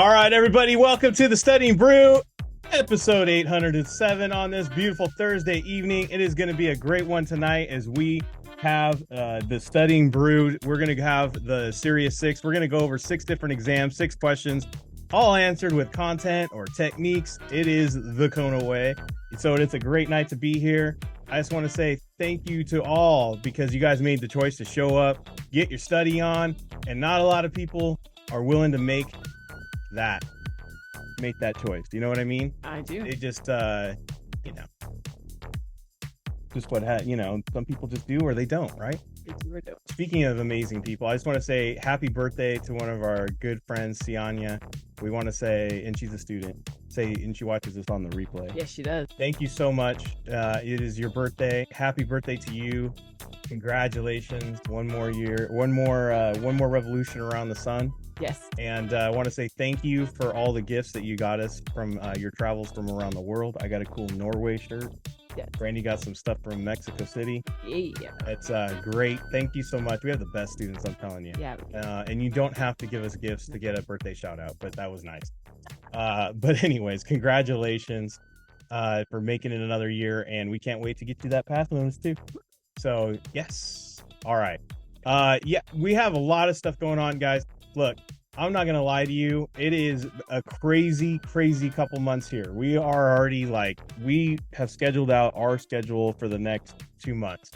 All right, everybody, welcome to the Studying Brew, episode 807 on this beautiful Thursday evening. It is going to be a great one tonight as we have the Studying Brew. We're going to have the Series 6. We're going to go over 6 different exams, 6 questions, all answered with content or techniques. It is the Kona way. So it's a great night to be here. I just want to say thank you to all because you guys made the choice to show up, get your study on, and not a lot of people are willing to make that choice. You know what I mean? I do. They just just some people just do or they don't, right? Speaking of amazing people, I just want to say happy birthday to one of our good friends, Sianya. We want to say, and she's a student, and she watches this on the replay. Yes, she does. Thank you so much. It is your birthday. Happy birthday to you. Congratulations. One more year, one more revolution around the sun. Yes. And I want to say thank you for all the gifts that you got us from your travels from around the world. I got a cool Norway shirt. Yes. Brandy got some stuff from Mexico City. Yeah. It's great. Thank you so much. We have the best students, I'm telling you. Yeah. And you don't have to give us gifts to get a birthday shout out, but that was nice. But anyways, congratulations for making it another year. And we can't wait to get you that pass bonus too. So yes. All right. Yeah, we have a lot of stuff going on, guys. Look, I'm not gonna lie to you. It is a crazy couple months here. We are already we have scheduled out our schedule for the next 2 months,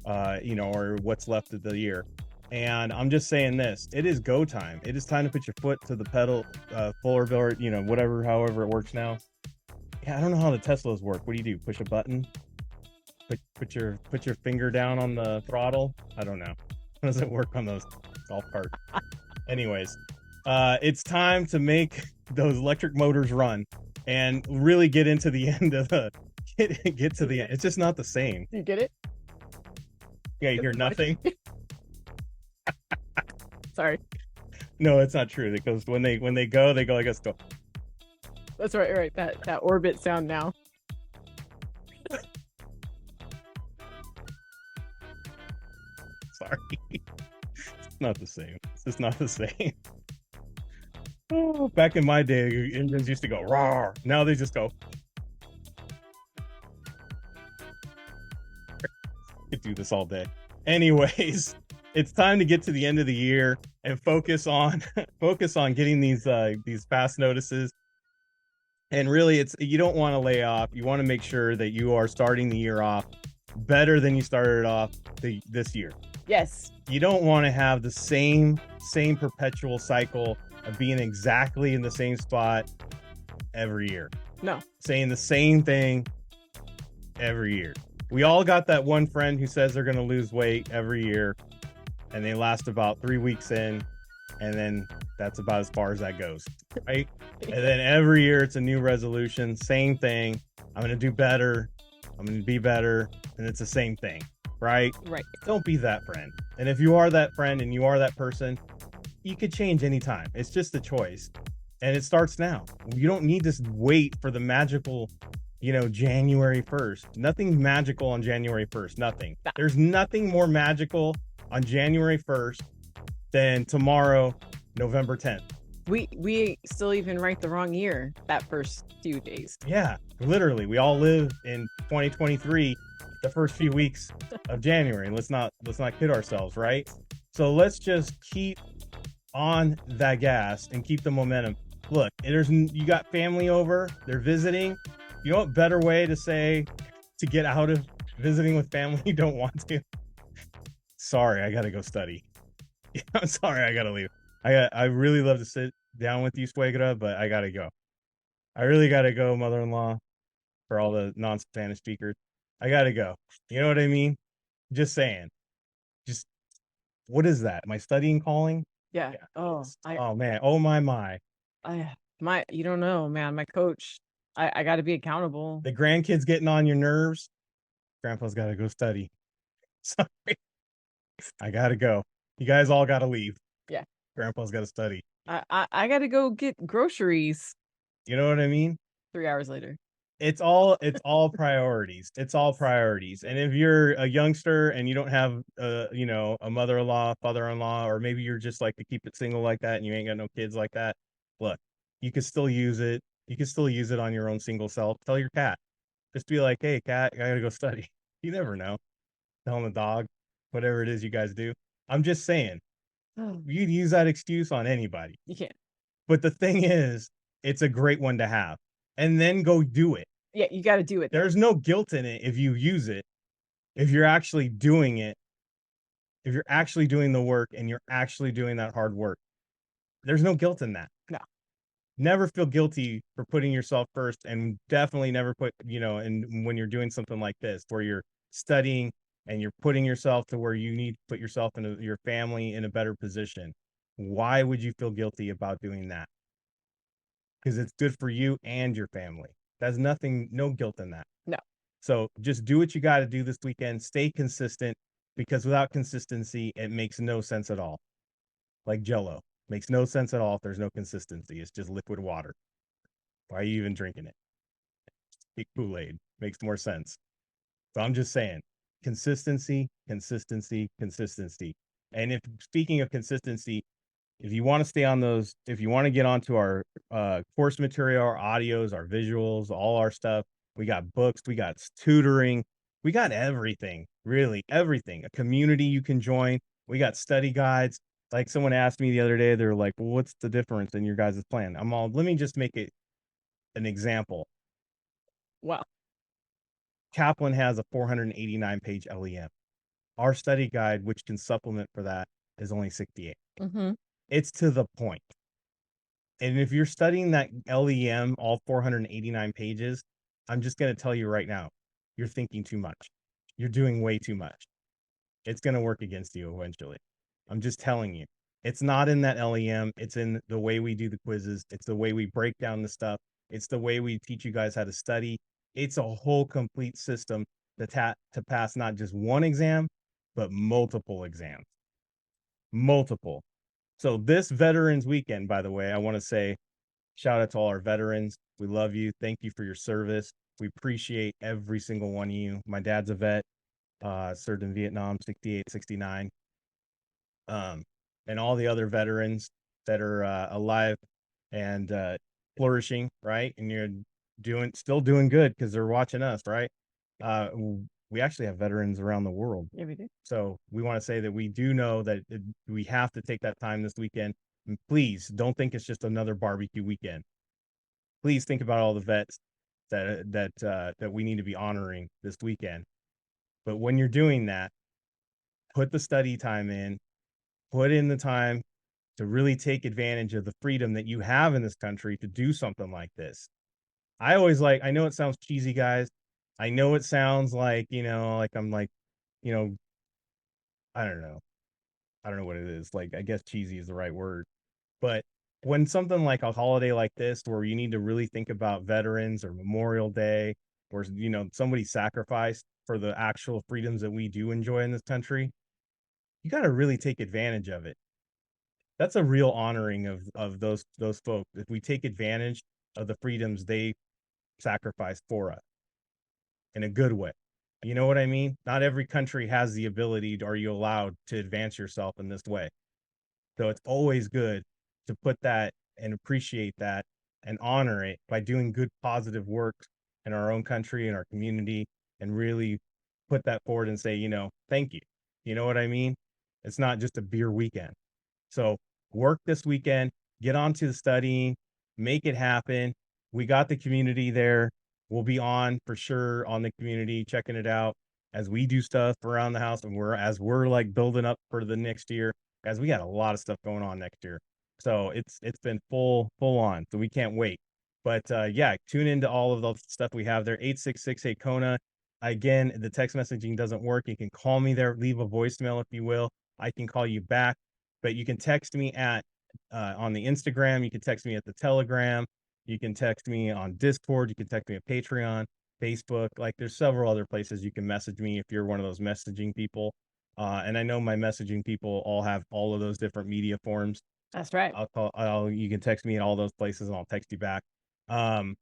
or what's left of the year. And I'm just saying this: it is go time. It is time to put your foot to the pedal, fuller, whatever, however it works now. Yeah, I don't know how the Teslas work. What do? Push a button? Put your finger down on the throttle? I don't know. How does it work on those golf carts? Anyways, it's time to make those electric motors run and really get into the end of the get to the end. It's just not the same. You get it? Yeah, you hear nothing. Sorry. No, it's not true. It goes when they go like us. Go. That's right. That orbit sound now. Sorry. It's not the same. It's just not the same. Oh, back in my day, engines used to go roar. Now they just go. Could do this all day. Anyways, it's time to get to the end of the year and focus on getting these pass notices. And really, you don't want to lay off. You want to make sure that you are starting the year off better than you started off this year. Yes. You don't want to have the same perpetual cycle of being exactly in the same spot every year. No. Saying the same thing every year. We all got that one friend who says they're going to lose weight every year, and they last about 3 weeks in, and then that's about as far as that goes, right? And then every year it's a new resolution, same thing. I'm going to do better. I'm going to be better. And it's the same thing, right? Right. Don't be that friend. And if you are that friend and you are that person, you could change anytime. It's just a choice. And it starts now. You don't need to wait for the magical, January 1st. Nothing magical on January 1st. Nothing. There's nothing more magical on January 1st than tomorrow, November 10th. We still even write the wrong year that first few days. Yeah, literally. We all live in 2023, the first few weeks of January. Let's not kid ourselves, right? So let's just keep on that gas and keep the momentum. Look, you got family over, they're visiting. You know what better way to get out of visiting with family you don't want to? Sorry, I gotta go study. I'm sorry, I gotta leave. I really love to sit down with you, Suegra, but I gotta go. I really gotta go, mother-in-law, for all the non-Spanish speakers. I gotta go. You know what I mean? Just saying. Just, what is that? Am I studying calling? Yeah. Oh, oh man. Oh my. You don't know, man. My coach, I got to be accountable. The grandkids getting on your nerves. Grandpa's got to go study. Sorry. I got to go. You guys all got to leave. Yeah. Grandpa's got to study. I got to go get groceries. You know what I mean? 3 hours later. It's all priorities. It's all priorities. And if you're a youngster and you don't have a mother-in-law, father-in-law, or maybe you're just like to keep it single like that and you ain't got no kids like that, look, You can still use it. You can still use it on your own single self. Tell your cat. Just be like, hey, cat, I gotta go study. You never know. Telling the dog, whatever it is you guys do. I'm just saying, you'd use that excuse on anybody. You can't. But the thing is, it's a great one to have. And then go do it. Yeah, you gotta do it though. There's no guilt in it if you use it. If you're actually doing it, if you're actually doing the work and you're actually doing that hard work, there's no guilt in that. No. Never feel guilty for putting yourself first, and definitely never put, and when you're doing something like this where you're studying and you're putting yourself to where you need to put yourself and your family in a better position. Why would you feel guilty about doing that? Because it's good for you and your family. There's no guilt in that. No. So just do what you got to do this weekend. Stay consistent, because without consistency, it makes no sense at all. Like Jello makes no sense at all if there's no consistency. It's just liquid water. Why are you even drinking it? Eat Kool-Aid makes more sense. So I'm just saying, consistency, consistency, consistency. And if speaking of consistency, if you want to stay on those, if you want to get onto our course material, our audios, our visuals, all our stuff, we got books, we got tutoring, we got everything, really everything. A community you can join. We got study guides. Like someone asked me the other day, they're like, well, what's the difference in your guys' plan? Let me just make it an example. Wow. Kaplan has a 489 page LEM. Our study guide, which can supplement for that, is only 68. Mm-hmm. It's to the point. And if you're studying that LEM, all 489 pages, I'm just going to tell you right now, you're thinking too much. You're doing way too much. It's going to work against you eventually. I'm just telling you. It's not in that LEM. It's in the way we do the quizzes. It's the way we break down the stuff. It's the way we teach you guys how to study. It's a whole complete system to pass not just one exam, but multiple exams. Multiple. So this Veterans Weekend, by the way, I want to say shout out to all our veterans. We love you. Thank you for your service. We appreciate every single one of you. My dad's a vet, served in Vietnam, 68, 69. And all the other veterans that are alive and flourishing, right? And you're still doing good because they're watching us, right? Uh, we actually have veterans around the world. Yeah, we do. So we want to say that we do know that we have to take that time this weekend. And please don't think it's just another barbecue weekend. Please think about all the vets that we need to be honoring this weekend. But when you're doing that, put the study time in, put in the time to really take advantage of the freedom that you have in this country to do something like this. I know it sounds cheesy, guys. I know it sounds like, like I'm like, you know, I don't know. I don't know what it is. Like, I guess cheesy is the right word. But when something like a holiday like this, where you need to really think about veterans or Memorial Day, or, somebody sacrificed for the actual freedoms that we do enjoy in this country, you got to really take advantage of it. That's a real honoring of those folks. If we take advantage of the freedoms they sacrificed for us in a good way. You know what I mean? Not every country has the ability or you allowed to advance yourself in this way. So it's always good to put that and appreciate that and honor it by doing good, positive work in our own country and our community, and really put that forward and say, thank you. You know what I mean? It's not just a beer weekend. So work this weekend, get on to the studying, make it happen. We got the community there. We'll be on for sure on the community, checking it out as we do stuff around the house, and we're like building up for the next year. Guys, we got a lot of stuff going on next year. So it's been full on. So we can't wait. But yeah, tune into all of the stuff we have there. 866 Hey Kona. Again, the text messaging doesn't work. You can call me there, leave a voicemail if you will. I can call you back, but you can text me at on the Instagram. You can text me at the Telegram. You can text me on Discord. You can text me at Patreon, Facebook. Like there's several other places you can message me if you're one of those messaging people. And I know my messaging people all have all of those different media forms. That's right. You can text me at all those places and I'll text you back. Um,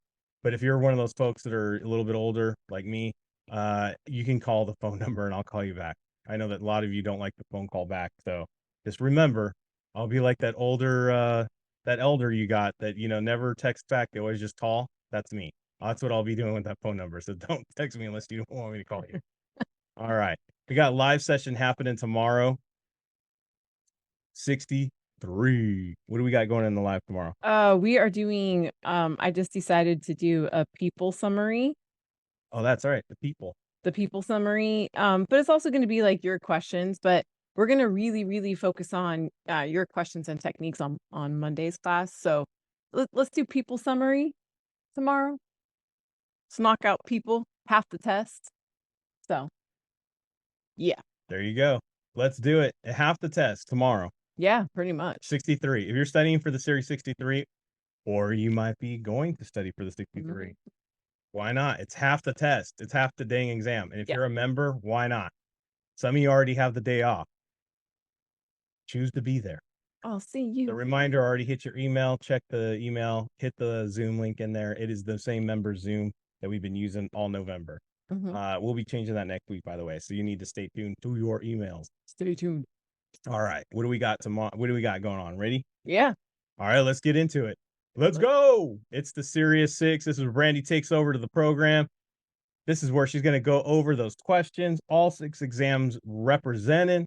but if you're one of those folks that are a little bit older, like me, you can call the phone number and I'll call you back. I know that a lot of you don't like the phone call back. So just remember, I'll be like that that elder you got that, never texts back. They always just call. That's me. That's what I'll be doing with that phone number. So don't text me unless you don't want me to call you. All right. We got live session happening tomorrow. 63. What do we got going in the live tomorrow? We are doing, I just decided to do a people summary. Oh, that's all right. The people. The people summary. But it's also going to be like your questions, but we're going to really, really focus on your questions and techniques on Monday's class. So let's do people summary tomorrow. Let's knock out people, half the test. So, yeah. There you go. Let's do it. Half the test tomorrow. Yeah, pretty much. 63. If you're studying for the series 63, or you might be going to study for the 63, why not? It's half the test. It's half the dang exam. And if you're a member, why not? Some of you already have the day off. Choose to be there. I'll see you. The reminder already hit your email. Check the email. Hit the Zoom link in there. It is the same member Zoom that we've been using all November. We'll be changing that next week, by the way. So you need to stay tuned to your emails. Stay tuned. All right. What do we got tomorrow? What do we got going on? Ready? Yeah. All right. Let's get into it. Let's go. It's the Serious Six. This is where Brandy takes over to the program. This is where she's going to go over those questions. All 6 exams represented.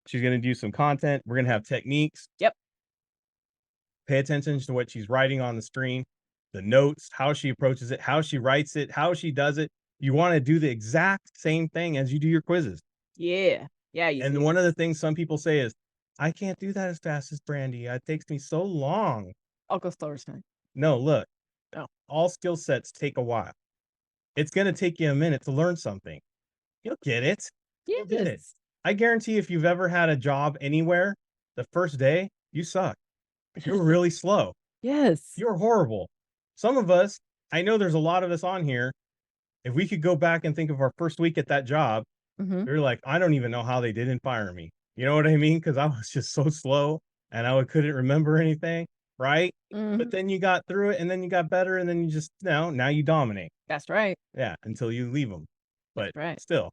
She's going to do some content. We're going to have techniques. Yep. Pay attention to what she's writing on the screen, the notes, how she approaches it, how she writes it, how she does it. You want to do the exact same thing as you do your quizzes. Yeah. Yeah. And one of the things some people say is, I can't do that as fast as Brandy. It takes me so long. I'll go slower tonight. No, look. Oh. All skill sets take a while. It's going to take you a minute to learn something. You'll get it. Yes. You'll get it. I guarantee if you've ever had a job anywhere, the first day, you suck. You're really slow. Yes. You're horrible. Some of us, I know there's a lot of us on here. If we could go back and think of our first week at that job, we're like, I don't even know how they didn't fire me. You know what I mean? Because I was just so slow and I couldn't remember anything, right? But then you got through it and then you got better and then you just, now you dominate. That's right. Yeah, until you leave them. But right. Still,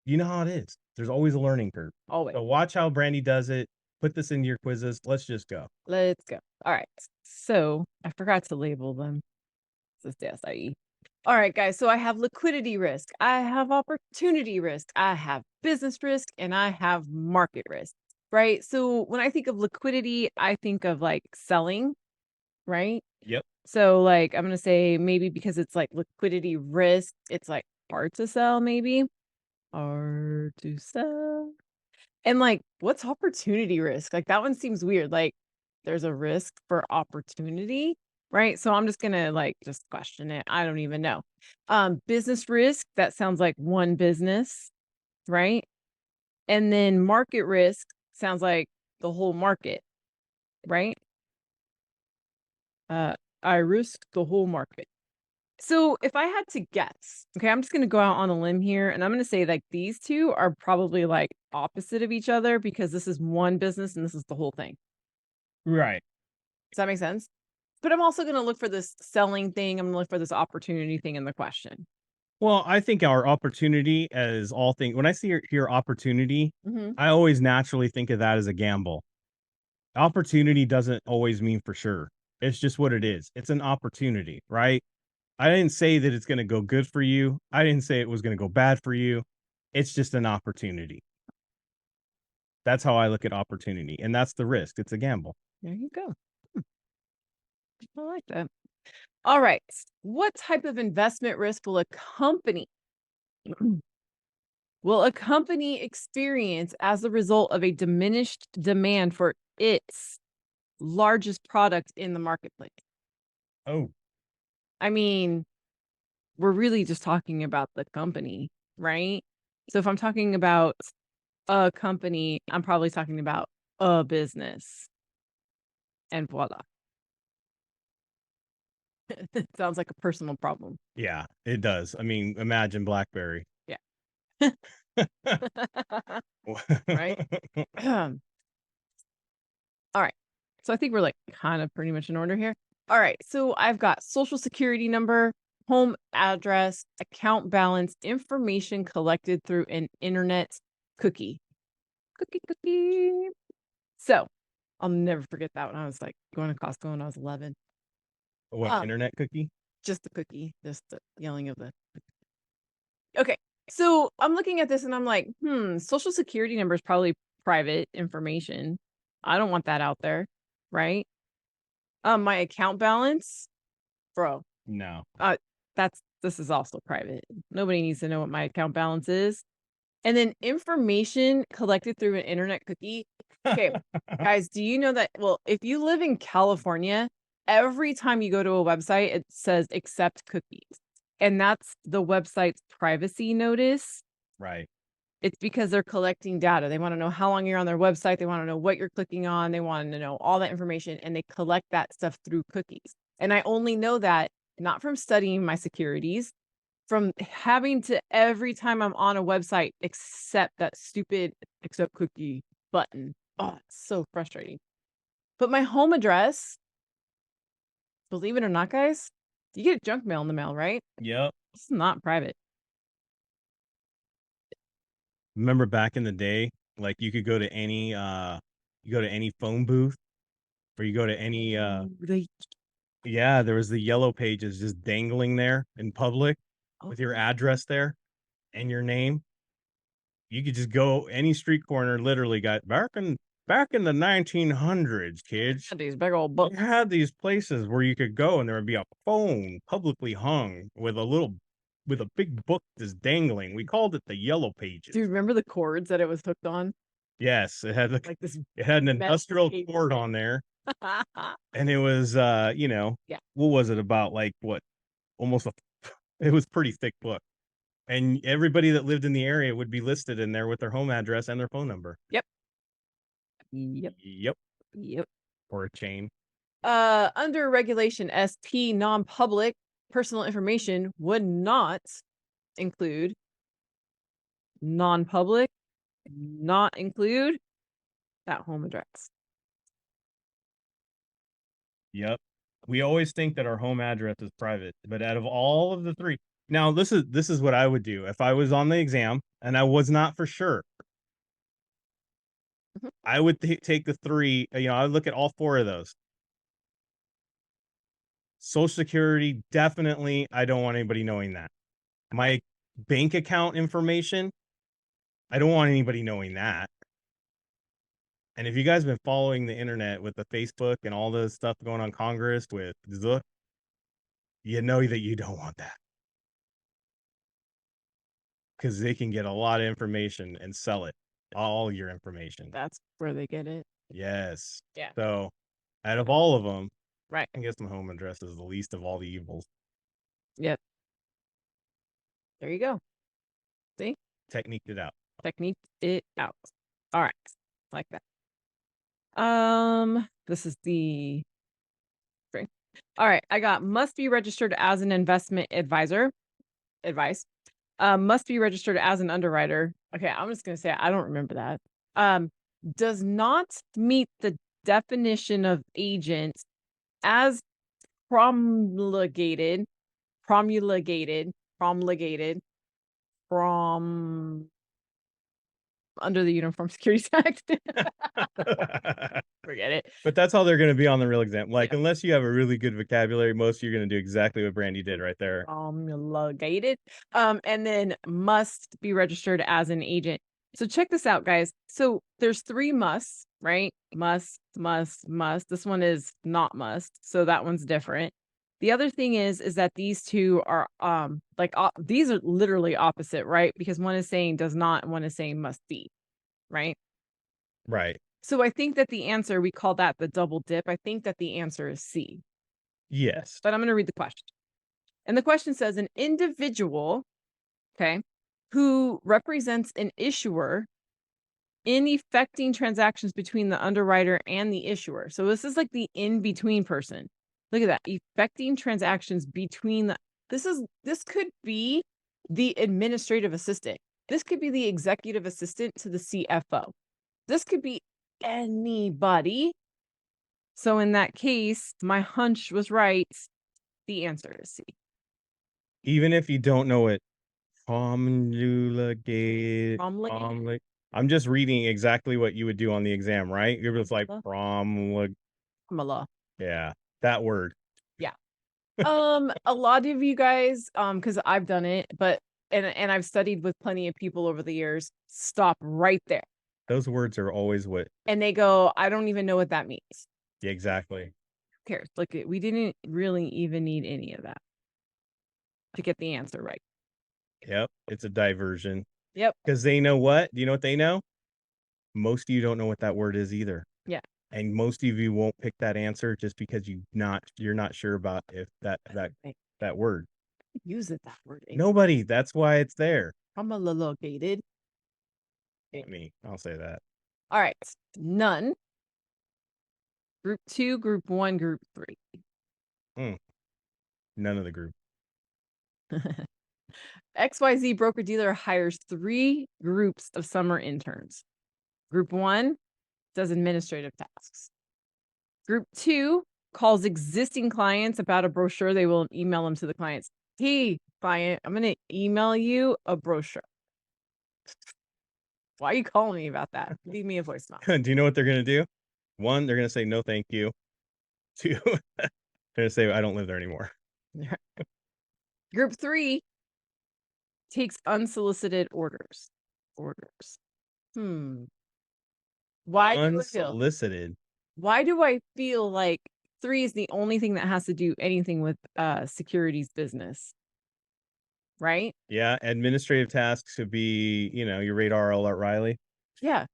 you know how it is. There's always a learning curve. Always. So watch how Brandy does it. Put this into your quizzes. Let's just go. Let's go. All right. So I forgot to label them. This is the SIE. All right, guys. So I have liquidity risk. I have opportunity risk. I have business risk and I have market risk, right? So when I think of liquidity, I think of like selling, right? Yep. So like, I'm going to say maybe because it's like liquidity risk, it's like hard to sell, maybe. Hard to sell. And like, what's opportunity risk? Like that one seems weird. Like there's a risk for opportunity, right? So I'm just gonna like just question it. I don't even know. Business risk, that sounds like one business, right? And then market risk sounds like the whole market, right? I risk the whole market. So if I had to guess, okay, I'm just going to go out on a limb here and I'm going to say like these two are probably like opposite of each other because this is one business and this is the whole thing. Right. Does that make sense? But I'm also going to look for this selling thing. I'm going to look for this opportunity thing in the question. Well, I think our opportunity as all things, when I hear opportunity, I always naturally think of that as a gamble. Opportunity doesn't always mean for sure. It's just what it is. It's an opportunity, right? I didn't say that it's going to go good for you. I didn't say it was going to go bad for you. It's just an opportunity. That's how I look at opportunity. And that's the risk. It's a gamble. There you go. I like that. All right. What type of investment risk will a company experience as a result of a diminished demand for its largest product in the marketplace? Oh. I mean, we're really just talking about the company, right? So if I'm talking about a company, I'm probably talking about a business. And voila. It sounds like a personal problem. Yeah, it does. I mean, imagine BlackBerry. Yeah. Right? All right. So I think we're like kind of pretty much in order here. All right. So I've got social security number, home address, account balance, information collected through an internet cookie. Cookie. So I'll never forget that when I was like going to Costco when I was 11. What, internet cookie? Just the cookie, just the yelling of the. Okay, so I'm looking at this and I'm like, social security number is probably private information. I don't want that out there, right? My account balance, bro. No. This is also private. Nobody needs to know what my account balance is. And then information collected through an internet cookie. Okay, guys, do you know that? Well, if you live in California, every time you go to a website, it says accept cookies. And that's the website's privacy notice. Right. It's because they're collecting data. They want to know how long you're on their website. They want to know what you're clicking on. They want to know all that information, and they collect that stuff through cookies. And I only know that not from studying my securities, from having to every time I'm on a website accept that stupid accept cookie button. Oh, it's so frustrating. But my home address, believe it or not, guys, you get junk mail in the mail, right? Yep. It's not private. Remember back in the day, like you could go to any phone booth, or you go to any yeah, there was the yellow pages just dangling there in public with your address there and your name. You could just go any street corner, literally got back in the 1900s, kids. These big old They books. had these places where you could go and there would be a phone publicly hung with a big book just dangling. We called it the yellow pages. Do you remember the cords that it was hooked on? Yes, it had Like this. it had an industrial cord on there. And it was Yeah. What was it about, like, what, almost a it was pretty thick book. And everybody that lived in the area would be listed in there with their home address and their phone number. Yep. Yep. Yep. Yep. Or a chain. Under regulation SP, non-public personal information would not include non-public, not include that home address. Yep. We always think that our home address is private, but out of all of the three, now this is what I would do if I was on the exam and I was not for sure. I would take the three, I would look at all four of those. Social Security, definitely, I don't want anybody knowing that. My bank account information, I don't want anybody knowing that. And if you guys have been following the internet with the Facebook and all the stuff going on Congress with Zook, you know that you don't want that. Because they can get a lot of information and sell it, all your information. That's where they get it. Yes. Yeah. So out of all of them, right, I guess my home address is the least of all the evils. Yep. There you go. See? Techniqued it out. Technique it out. All right. Like that. This is the string. All right. I got must be registered as an investment advisor. Advice. Must be registered as an underwriter. Okay, I'm just gonna say I don't remember that. Does not meet the definition of agent as promulgated from under the Uniform Security Act. Forget it. But that's how they're going to be on the real exam. Like, unless you have a really good vocabulary, most of you are going to do exactly what Brandy did right there. Promulgated. And then must be registered as an agent. So check this out, guys. So there's three musts, right? Must. This one is not must. So that one's different. The other thing is that these two are these are literally opposite, right? Because one is saying does not and one is saying must be, right? Right. So I think that the answer, we call that the double dip. I think that the answer is C. Yes. But I'm going to read the question. And the question says an individual, okay, who represents an issuer in effecting transactions between the underwriter and the issuer. So this is like the in-between person. Look at that. Effecting transactions between this could be the administrative assistant. This could be the executive assistant to the CFO. This could be anybody. So in that case, my hunch was right. The answer is C. Even if you don't know it, promulgated. I'm just reading exactly what you would do on the exam, right? It was like Kamala. yeah, that word. Yeah. A lot of you guys, because I've done it, but and I've studied with plenty of people over the years, stop right there. Those words are always what. And they go, I don't even know what that means. Yeah, exactly. Who cares? Like we didn't really even need any of that to get the answer right. Yep, it's a diversion. Yep. Because they know what? Do you know what they know? Most of you don't know what that word is either. Yeah. And most of you won't pick that answer just because you're not sure about if that word. Use it that word. Nobody. That's why it's there. Promulgated. Me, I'll say that. All right. None. Group 2, group 1, group 3. None of the group. XYZ broker dealer hires 3 groups of summer interns. Group 1 does administrative tasks. Group 2 calls existing clients about a brochure. They will email them to the clients. Hey, client, I'm going to email you a brochure. Why are you calling me about that? Leave me a voicemail. Do you know what they're going to do? 1, they're going to say, no, thank you. 2, they're going to say, I don't live there anymore. Group 3 takes unsolicited orders. Why unsolicited? Why do I feel like 3 is the only thing that has to do anything with securities business? Right? Yeah, administrative tasks could be, your radar alert Riley. Yeah.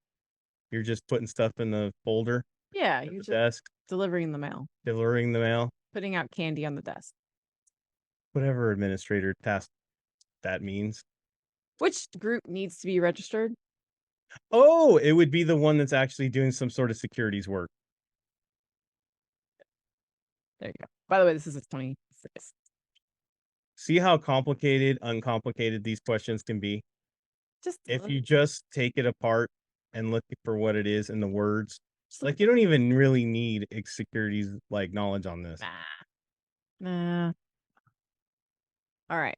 You're just putting stuff in the folder. Yeah, you're just desk. delivering the mail. Delivering the mail. Putting out candy on the desk. Whatever administrator task that means. Which group needs to be registered? Oh, it would be the one that's actually doing some sort of securities work. There you go. By the way, this is a 26. See how complicated, uncomplicated these questions can be? Just if you just take it apart and look for what it is in the words, like you don't even really need securities like knowledge on this. Nah. All right.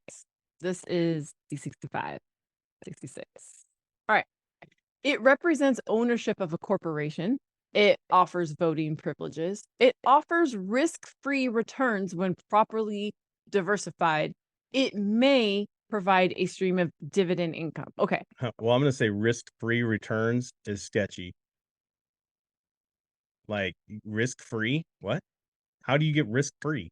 This is the 65, 66. All right. It represents ownership of a corporation. It offers voting privileges. It offers risk-free returns when properly diversified. It may provide a stream of dividend income. Okay. Well, I'm going to say risk-free returns is sketchy. Like risk-free? What? How do you get risk-free?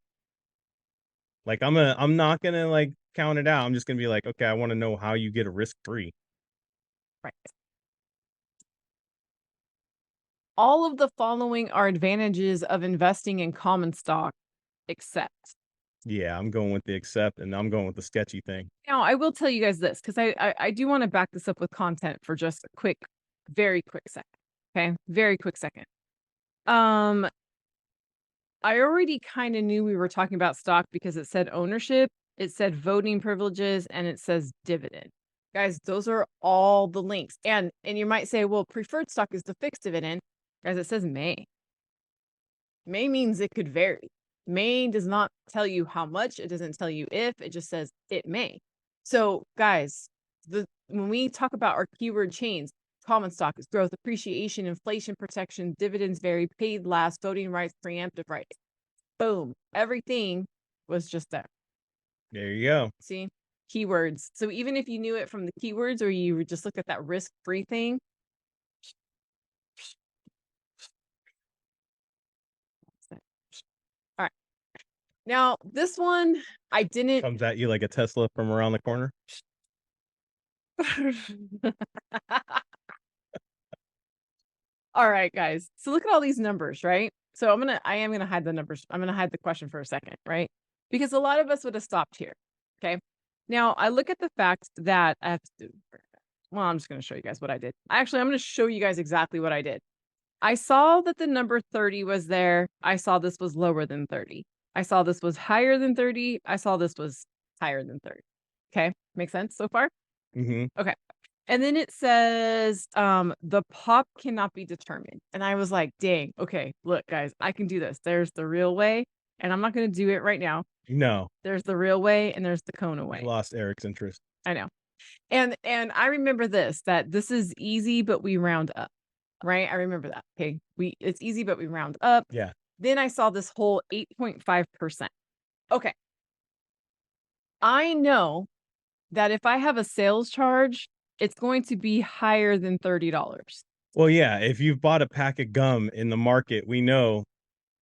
Like I'm not going to like count it out. I'm just going to be like, okay, I want to know how you get a risk-free. Right. All of the following are advantages of investing in common stock, except. Yeah, I'm going with the except, and I'm going with the sketchy thing. Now, I will tell you guys this, because I do want to back this up with content for just a very quick second. Okay, very quick second. I already kind of knew we were talking about stock because it said ownership, it said voting privileges, and it says dividend. Guys, those are all the links. And you might say, well, preferred stock is the fixed dividend. Guys, it says may. May means it could vary. May does not tell you how much. It doesn't tell you if. It just says it may. So, guys, when we talk about our keyword chains, common stock is growth, appreciation, inflation protection, dividends vary, paid last, voting rights, preemptive rights. Boom. Everything was just there. There you go. See? Keywords. So even if you knew it from the keywords or you just looked at that risk-free thing, all right. Now, this one, I didn't. Comes at you like a Tesla from around the corner. All right, guys. So look at all these numbers, right? So I am gonna hide the numbers. I'm gonna hide the question for a second, right? Because a lot of us would have stopped here. Okay. Now I look at the fact that I have to well, I'm just gonna show you guys what I did. I'm gonna show you guys exactly what I did. I saw that the number 30 was there. I saw this was lower than 30. I saw this was higher than 30. I saw this was higher than 30. Okay. Makes sense so far? Mm-hmm. Okay. And then it says, the pop cannot be determined. And I was like, dang, okay, look, guys, I can do this. There's the real way, and I'm not going to do it right now. No. There's the real way, and there's the Kona way. I lost Eric's interest. I know. And I remember that this is easy, but we round up, right? I remember that. Okay. It's easy, but we round up. Yeah. Then I saw this whole 8.5%. Okay. I know that if I have a sales charge, it's going to be higher than $30. Well, yeah, if you've bought a pack of gum in the market, we know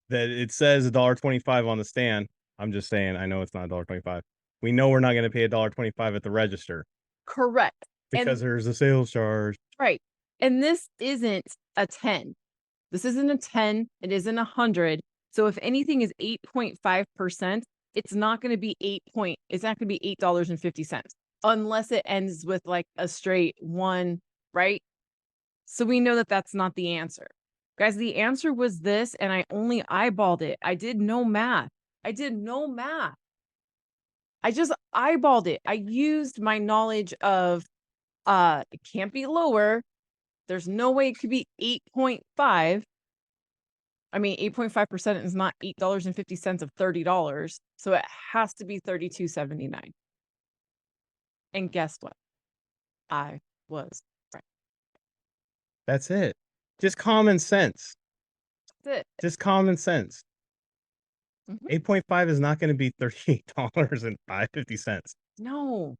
that it says $1.25 on the stand. I'm just saying, I know it's not $1.25. We know we're not going to pay $1.25 at the register Correct. because there's a sales charge. Right. And this isn't a 10. This isn't a 10. It isn't 100. So if anything is 8.5%, it's not going to be it's not going to be $8.50 unless it ends with like a straight 1, right? So we know that that's not the answer. Guys, the answer was this, and I only eyeballed it. I did no math. I just eyeballed it. I used my knowledge of it can't be lower. There's no way it could be 8.5. I mean, 8.5% is not $8.50 of $30. So it has to be $32.79. And guess what? I was right. That's it. Just common sense. That's it. Just common sense. Mhm. 8.5 is not going to be $38.50. No.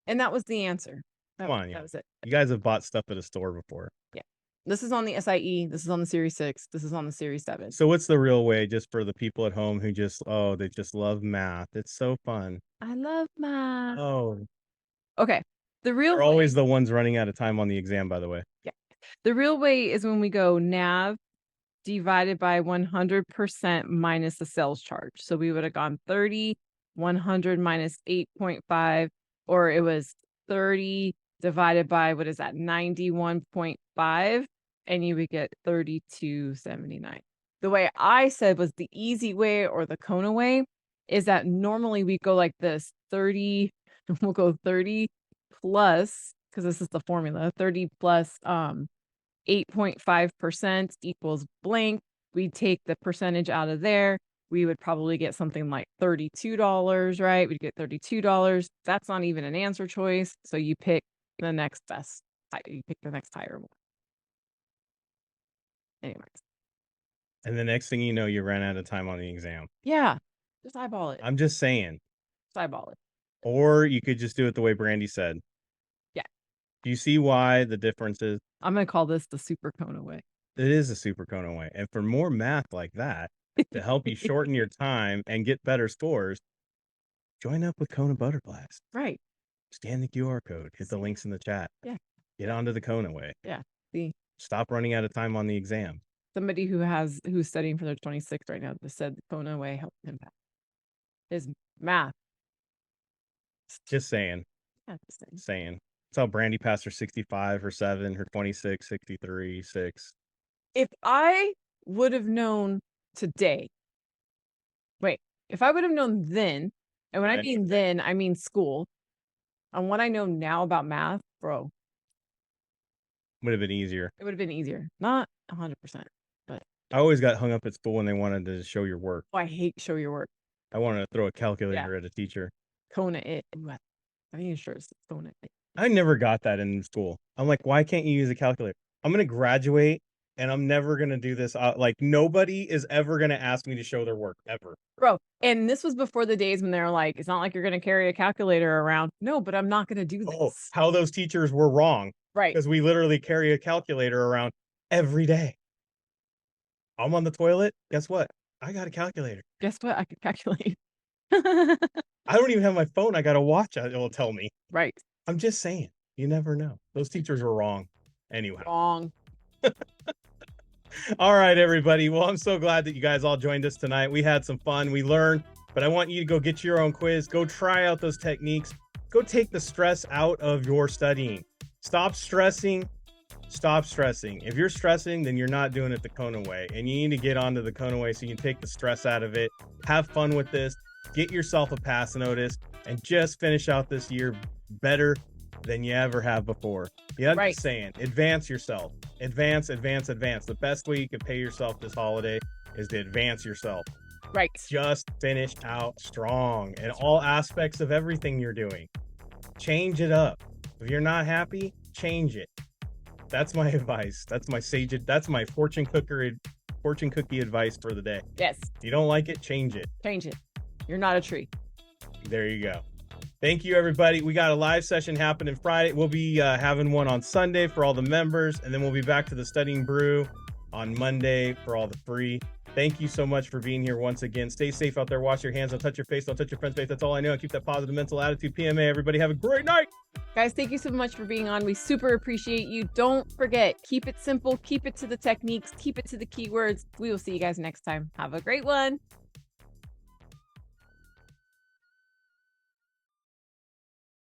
And that was the answer. Come on, That was it. you guys have bought stuff at a store before. Yeah. This is on the SIE. This is on the Series 6. This is on the Series 7. So what's the real way, just for the people at home who just, they just love math? It's so fun. I love math. Oh, Okay. The real they're always the ones running out of time on the exam, by the way. Yeah. The real way is when we go NAV divided by 100% minus the sales charge. So we would have gone 30, 100 minus 8.5, or it was 30 divided by, what is that, 91.5, and you would get 32.79. The way I said was the easy way, or the Kona way, is that normally we go like this: 30, we'll go 30 plus, because this is the formula, 30 plus 8.5% equals blank. We'd take the percentage out of there. We would probably get something like $32, right? We'd get $32. That's not even an answer choice. So you pick the next best. You pick the next higher one. Anyways. And the next thing you know, you ran out of time on the exam. Yeah. Just eyeball it. I'm just saying. Just eyeball it. Or you could just do it the way Brandy said. Yeah. Do you see why the difference is? I'm going to call this the Super Kona way. It is a Super Kona way. And for more math like that, to help you shorten your time and get better scores, join up with KonaButterflyz. Right. Scan the QR code. Hit the links in the chat. Yeah. Get onto the Kona way. Yeah. See? Stop running out of time on the exam. Somebody who's studying for their 26th right now just said the Kona way helped him pass his math. Just saying. Yeah, saying. That's how Brandy passed her 65, her 7, her 26, 63, 6. If I would have known today, if I would have known then, and when I mean then, I mean school, on what I know now about math, bro, would have been easier. It would have been easier. Not 100%, but I always got hung up at school when they wanted to show your work. I hate show your work. I wanted to throw a calculator at a teacher. Kona it. I'm even sure it's Kona it. I never got that in school. I'm like, why can't you use a calculator? I'm going to graduate and I'm never going to do this. Like, nobody is ever going to ask me to show their work, ever. Bro, and this was before the days when they were like, it's not like you're going to carry a calculator around. No, but I'm not going to do this. Oh, how those teachers were wrong. Right. Because we literally carry a calculator around every day. I'm on the toilet. Guess what? I got a calculator. Guess what? I can calculate. I don't even have my phone. I got a watch. It will tell me. Right. I'm just saying. You never know. Those teachers were wrong. Anyway. Wrong. All right, everybody. Well, I'm so glad that you guys all joined us tonight. We had some fun. We learned, but I want you to go get your own quiz. Go try out those techniques. Go take the stress out of your studying. Stop stressing. Stop stressing. If you're stressing, then you're not doing it the Kona way. And you need to get onto the Kona way so you can take the stress out of it. Have fun with this. Get yourself a pass notice and just finish out this year better than you ever have before. Yeah, right. Just saying, advance yourself. Advance, advance, advance. The best way you can pay yourself this holiday is to advance yourself. Right. Just finish out strong in all aspects of everything you're doing. change it up. If you're not happy, change it. That's my advice. That's my fortune cookie advice for the day. Yes. If you don't like it, change it. Change it. You're not a tree. There you go. Thank you, everybody. We got a live session happening Friday. We'll be having one on Sunday for all the members, and then we'll be back to the Studying Brew on Monday for all the free. Thank you so much for being here once again. Stay safe out there. Wash your hands. Don't touch your face. Don't touch your friend's face. That's all I know. And keep that positive mental attitude. PMA. Everybody have a great night. Guys, thank you so much for being on. We super appreciate you. Don't forget, keep it simple. Keep it to the techniques. Keep it to the keywords. We will see you guys next time. Have a great one.